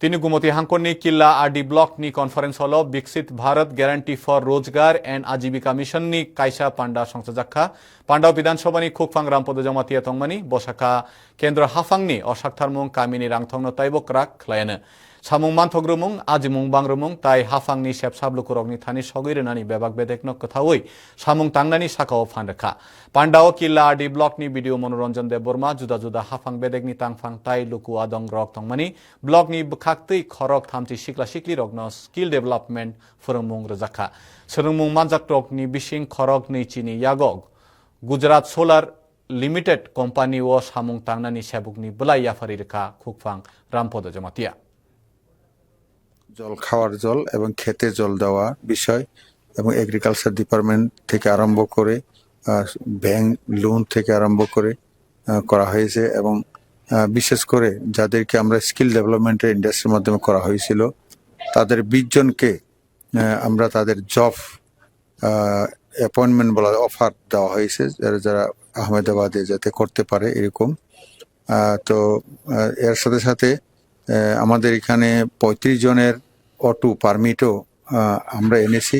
তিনি গুমতি হাঙ্কনি কিল্লা RD block नि conference hall विकसित भारत ग्यारंटी फॉर रोजगार एंड आजीविका मिशन नि कायसा पांडा संसजाखा पांडाव विधानसभा नि खुकफां रामपद जमातिया तंगमानि बसाखा केंद्र हाफांनि असाक्थारमुं कामिनि रांथंनो ताइबक्राक खलायानो सामुं मानथग्रुमुं आजिमुं बांग्रुमुं ताइ हाफांनि सेबसाबलुकुरकनि थानि सगैरनानि बेबाक बेदेकनो कथावै सामुं तांनानि साखाव फानरखा पांडाव किल्ला आरडी ब्लॉक नि भिडियो मनोरंजन देबबर्मा जुदा जुदा हाफां बेदेकनि तांफां ताइ लुकु आदं रक तंगमानि ब्लॉक नि बखाक्तै खरक थामथि सिक्ला सिक्लि रकनो स्किल डेभलपमेंट फोरोंमुं रोजाखा सोलोंमुं मानजाक रकनि बिसिं खरक नैचिनि यागक गुजरात सोलार लिमिटेड कोम्पानी ओ सामुं तांनानि सेबुकनि बलाई याफारि रेखा खुकफां रामपद जमातिया জল খাওয়ার জল এবং খেতে জল দেওয়া বিষয় এবং এগ্রিকালচার ডিপার্টমেন্ট থেকে আরম্ভ করে ব্যাংক লোন থেকে আরম্ভ করে করা হয়েছে এবং বিশেষ করে যাদেরকে আমরা স্কিল ডেভেলপমেন্টের ইন্ডাস্ট্রির মাধ্যমে করা হয়েছিল তাদের 20 জনকে আমরা তাদের জব অ্যাপয়েন্টমেন্ট বলা অফার দেওয়া হয়েছে যারা আহমেদাবাদে যাতে করতে পারে এরকম তো এর সাথে সাথে আমাদের এখানে 35 জনের অটো পারমিটও আমরা এনেছি।